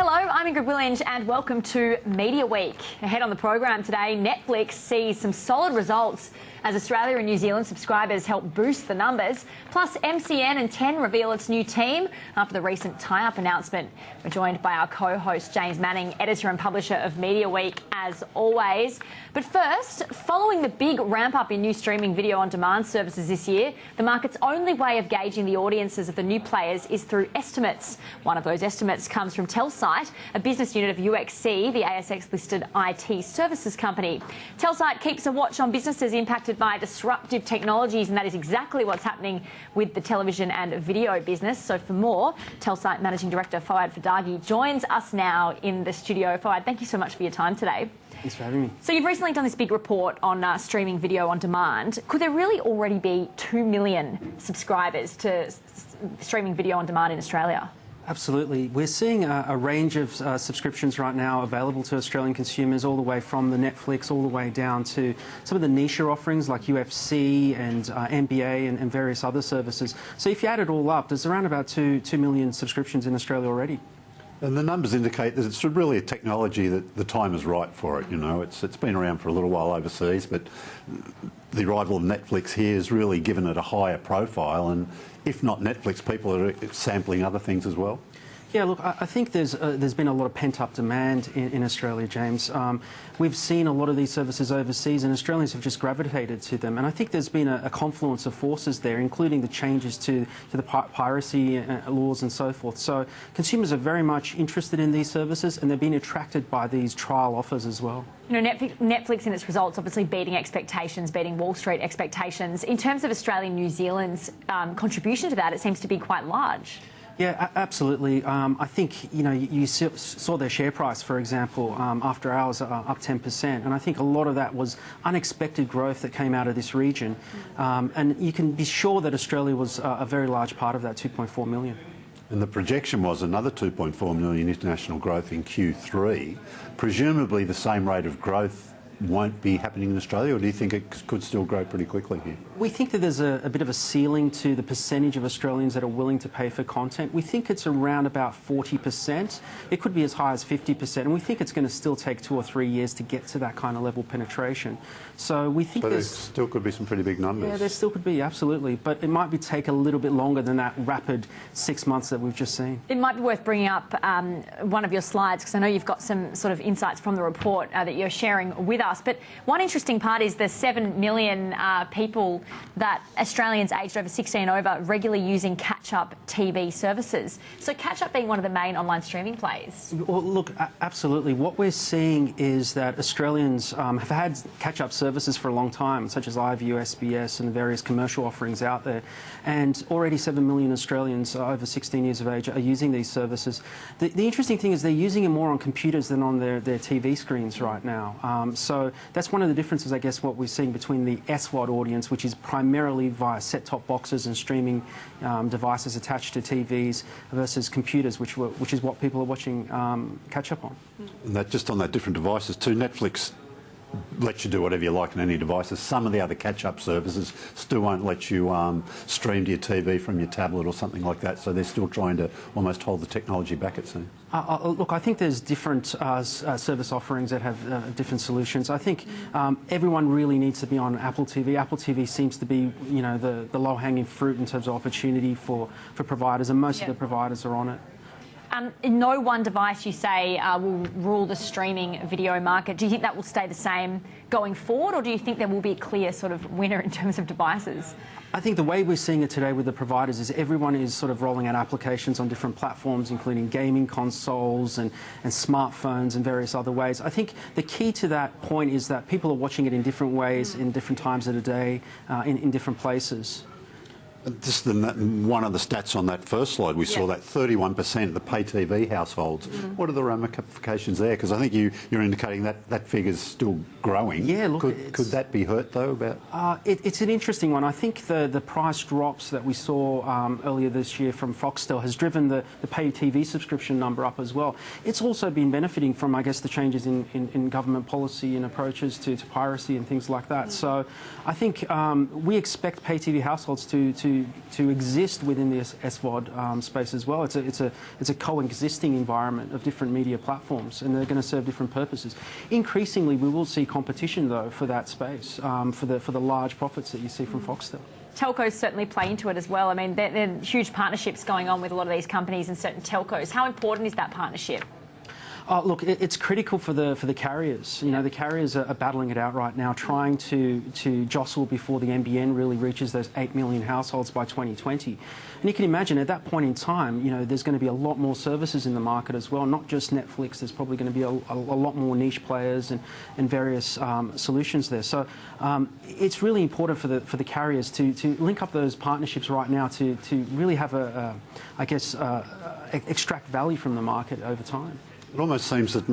Hello, I'm Ingrid Willinge and welcome to Media Week. Ahead on the program today, Netflix sees some solid results as Australia and New Zealand subscribers help boost the numbers. Plus, MCN and 10 reveal its new team after the recent tie-up announcement. We're joined by our co-host James Manning, editor and publisher of Media Week, as always. But first, following the big ramp-up in new streaming video on demand services this year, the market's only way of gauging the audiences of the new players is through estimates. One of those estimates comes from Telsight, a business unit of UXC, the ASX-listed IT services company. Telsight keeps a watch on businesses impacted by disruptive technologies, and that is exactly what's happening with the television and video business. So for more, Telsight Managing Director Fawad Fadaghi joins us now in the studio. Fawad, thank you so much for your time today. Thanks for having me. So you've recently done this big report on streaming video on demand. Could there really already be 2 million subscribers to streaming video on demand in Australia? Absolutely. We're seeing a range of subscriptions right now available to Australian consumers, all the way from the Netflix all the way down to some of the niche offerings like UFC and NBA and various other services. So if you add it all up, there's around about 2 million subscriptions in Australia already. And the numbers indicate that it's really a technology that the time is right for it. You know, it's been around for a little while overseas, but the arrival of Netflix here has really given it a higher profile. And if not Netflix, people are sampling other things as well. Yeah, look, I think there's been a lot of pent-up demand in Australia, James. We've seen a lot of these services overseas, and Australians have just gravitated to them. And I think there's been a confluence of forces there, including the changes to the piracy laws and so forth. So consumers are very much interested in these services, and they're being attracted by these trial offers as well. You know, Netflix in its results obviously beating expectations, beating Wall Street expectations. In terms of Australia and New Zealand's contribution to that, it seems to be quite large. Yeah, absolutely. I think, you know, you saw their share price, for example, after hours up 10%. And I think a lot of that was unexpected growth that came out of this region. And you can be sure that Australia was a very large part of that 2.4 million. And the projection was another 2.4 million international growth in Q3. Presumably the same rate of growth won't be happening in Australia, or do you think it could still grow pretty quickly here? We think that there's a bit of a ceiling to the percentage of Australians that are willing to pay for content. We think it's around about 40%. It could be as high as 50%, and we think it's going to still take 2 or 3 years to get to that kind of level of penetration. So we think there still could be some pretty big numbers. Yeah, there still could be, absolutely. But it might take a little bit longer than that rapid 6 months that we've just seen. It might be worth bringing up one of your slides, because I know you've got some sort of insights from the report that you're sharing with us. But one interesting part is the 7 million people that Australians aged over 16 and over regularly using catch-up TV services. So catch-up being one of the main online streaming plays. Well, look, absolutely. What we're seeing is that Australians have had catch-up services for a long time, such as iView, SBS and various commercial offerings out there. And already 7 million Australians over 16 years of age are using these services. The interesting thing is they're using it more on computers than on their TV screens right now. So that's one of the differences, I guess, what we're seeing between the SVOD audience, which is primarily via set-top boxes and streaming devices attached to TVs, versus computers, which is what people are watching catch-up on. And that, just on that different devices too, Netflix lets you do whatever you like on any devices. Some of the other catch-up services still won't let you stream to your TV from your tablet or something like that, so they're still trying to almost hold the technology back, it seems. Look, I think there's different service offerings that have different solutions. I think everyone really needs to be on Apple TV. Apple TV seems to be, you know, the low-hanging fruit in terms of opportunity for providers, and most of the providers are on it. No one device, you say, will rule the streaming video market. Do you think that will stay the same going forward, or do you think there will be a clear sort of winner in terms of devices? I think the way we're seeing it today with the providers is everyone is sort of rolling out applications on different platforms, including gaming consoles and smartphones and various other ways. I think the key to that point is that people are watching it in different ways, in different times of the day, in different places. Just one of the stats on that first slide, we saw that 31% of the pay TV households. What are the ramifications there? Because I think you're indicating that figure's still growing. Yeah, look, could that be hurt though? It's an interesting one. I think the price drops that we saw earlier this year from Foxtel has driven the pay TV subscription number up as well. It's also been benefiting from, I guess, the changes in government policy and approaches to piracy and things like that. So I think we expect pay TV households to to exist within the SVOD space as well. It's a coexisting environment of different media platforms, and they're going to serve different purposes. Increasingly, we will see competition though for that space, for the large profits that you see from Foxtel. Telcos certainly play into it as well. I mean, there are huge partnerships going on with a lot of these companies and certain telcos. How important is that partnership? Oh, look, it's critical for the carriers. You know, the carriers are battling it out right now, trying to jostle before the NBN really reaches those 8 million households by 2020. And you can imagine at that point in time, you know, there's going to be a lot more services in the market as well, not just Netflix. There's probably going to be a lot more niche players and various solutions there. So it's really important for the carriers to link up those partnerships right now to really have extract value from the market over time. It almost seems that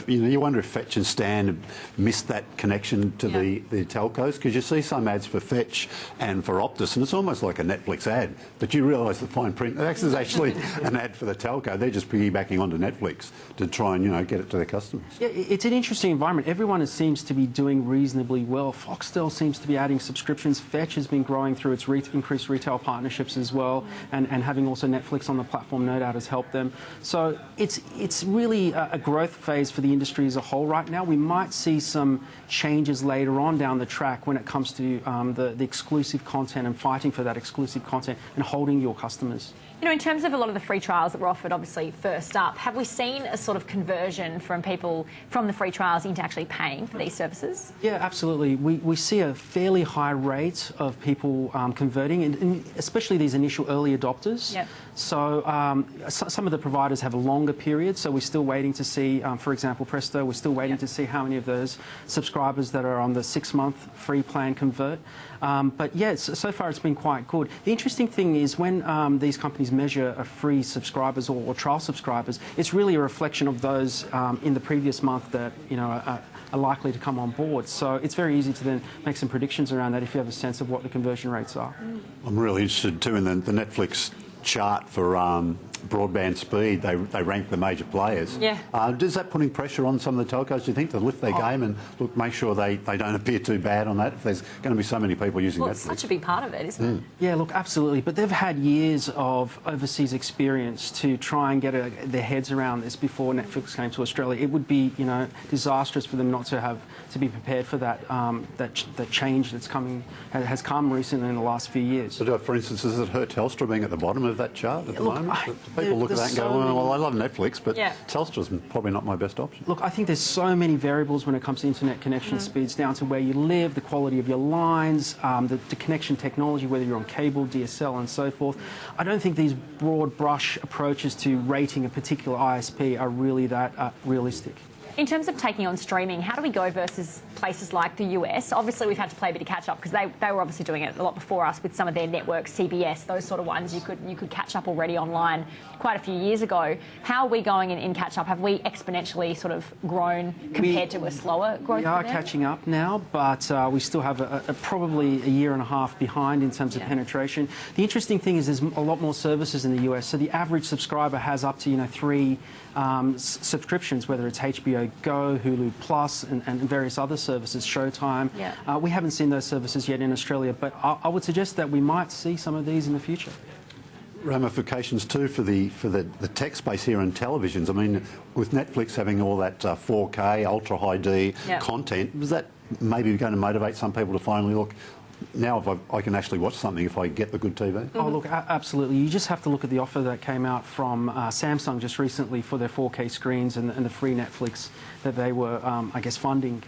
you wonder if Fetch and Stan have missed that connection to the telcos, because you see some ads for Fetch and for Optus, and it's almost like a Netflix ad. But you realise the fine print, this is actually an ad for the telco. They're just piggybacking onto Netflix to try and get it to their customers. Yeah, it's an interesting environment. Everyone seems to be doing reasonably well. Foxtel seems to be adding subscriptions. Fetch has been growing through its increased retail partnerships as well, and having also Netflix on the platform no doubt has helped them. So it's really a growth phase for the industry as a whole right now. We might see some changes later on down the track when it comes to the exclusive content and fighting for that exclusive content and holding your customers. You know, in terms of a lot of the free trials that were offered, obviously, first up, have we seen a sort of conversion from people from the free trials into actually paying for these services? Yeah, absolutely. We see a fairly high rate of people converting, and especially these initial early adopters. Yep. So some of the providers have a longer period, so we're still waiting to see, for example, Presto, we're still waiting to see how many of those subscribers that are on the 6-month free plan convert. But yeah, so far it's been quite good. The interesting thing is when these companies measure a free subscribers or trial subscribers, it's really a reflection of those in the previous month that are likely to come on board. So it's very easy to then make some predictions around that if you have a sense of what the conversion rates are. I'm really interested too in the Netflix chart for broadband speed. They rank the major players. Yeah. Is that putting pressure on some of the telcos, do you think, to lift their game and make sure they don't appear too bad on that if there's going to be so many people using Netflix? It's such a big part of it, isn't it? Yeah, look, absolutely. But they've had years of overseas experience to try and get their heads around this before Netflix came to Australia. It would be, disastrous for them not to be prepared for that that change that's has come recently in the last few years. So, for instance, does it hurt Telstra being at the bottom of that chart at the moment? People look at that and go, well, I love Netflix, but Telstra's probably not my best option. Look, I think there's so many variables when it comes to internet connection speeds, down to where you live, the quality of your lines, the connection technology, whether you're on cable, DSL and so forth. I don't think these broad brush approaches to rating a particular ISP are really that realistic. In terms of taking on streaming, how do we go versus places like the US? Obviously, we've had to play a bit of catch up because they were obviously doing it a lot before us with some of their networks, CBS, those sort of ones. You could catch up already online quite a few years ago. How are we going in catch up? Have we exponentially sort of grown compared to a slower growth? We are catching up now, but we still have probably a year and a half behind in terms of penetration. The interesting thing is there's a lot more services in the US, so the average subscriber has up to 3 subscriptions, whether it's HBO Go, Hulu Plus, and various other services, Showtime. Yeah. We haven't seen those services yet in Australia, but I would suggest that we might see some of these in the future. Ramifications too for the tech space here in televisions. I mean, with Netflix having all that 4K, ultra high D content, was that maybe going to motivate some people to finally look? Now if I can actually watch something if I get the good TV. Oh, look, absolutely. You just have to look at the offer that came out from Samsung just recently for their 4K screens and the free Netflix that they were, funding.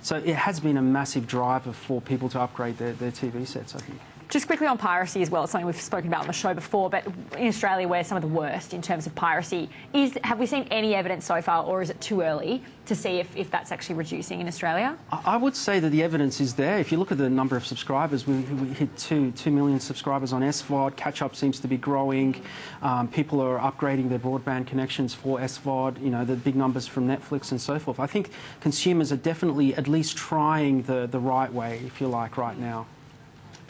So it has been a massive driver for people to upgrade their TV sets, I think. Just quickly on piracy as well, it's something we've spoken about on the show before, but in Australia we're some of the worst in terms of piracy. Have we seen any evidence so far, or is it too early to see if that's actually reducing in Australia? I would say that the evidence is there. If you look at the number of subscribers, we hit 2 million subscribers on SVOD. Catch-up seems to be growing. People are upgrading their broadband connections for SVOD, the big numbers from Netflix and so forth. I think consumers are definitely at least trying the right way, if you like, right now.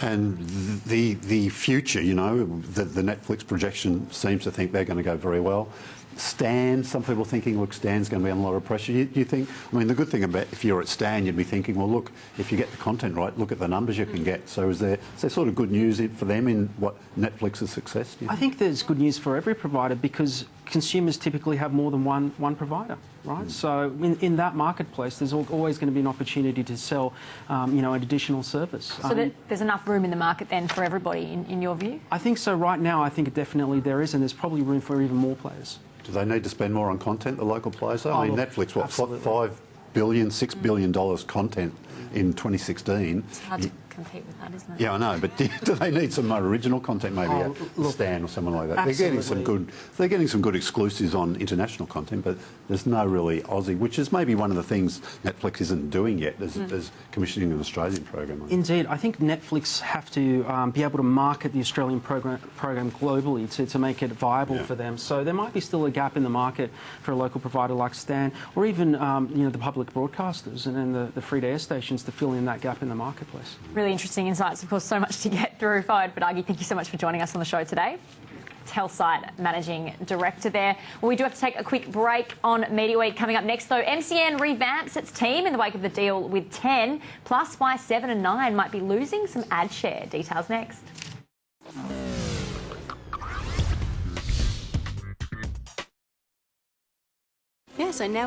And the future, you know, the Netflix projection seems to think they're going to go very well. Stan, some people thinking, look, Stan's going to be under a lot of pressure. You think, I mean, the good thing about if you're at Stan, you'd be thinking, well, look, if you get the content right, look at the numbers you can get. So is there sort of good news for them in what Netflix's success? I think there's good news for every provider because consumers typically have more than one provider, right? So in that marketplace, there's always going to be an opportunity to sell, you know, an additional service. So there's enough room in the market then for everybody, in your view? I think so. Right now, I think definitely there is, and there's probably room for even more players. Do they need to spend more on content, the local players? I mean, look, Netflix, what, absolutely. $5 billion, $6 billion content in 2016. It's hard to compete with that, isn't it? Yeah, I know, but do they need some more original content, maybe Stan or someone like that? Absolutely. They're getting some good exclusives on international content, but there's no really Aussie, which is maybe one of the things Netflix isn't doing yet. There's commissioning an Australian program. Indeed, I think Netflix have to be able to market the Australian program globally to make it viable for them. So there might be still a gap in the market for a local provider like Stan, or even you know, the public broadcasters and then the free-to-air stations to fill in that gap in the marketplace. Really interesting insights, of course, so much to get through. Fahad Badagi, thank you so much for joining us on the show today. Telside Managing Director there. Well, we do have to take a quick break on Mediaweek. Coming up next, though, MCN revamps its team in the wake of the deal with 10, plus why 7 and 9 might be losing some ad share. Details next. Yeah, so now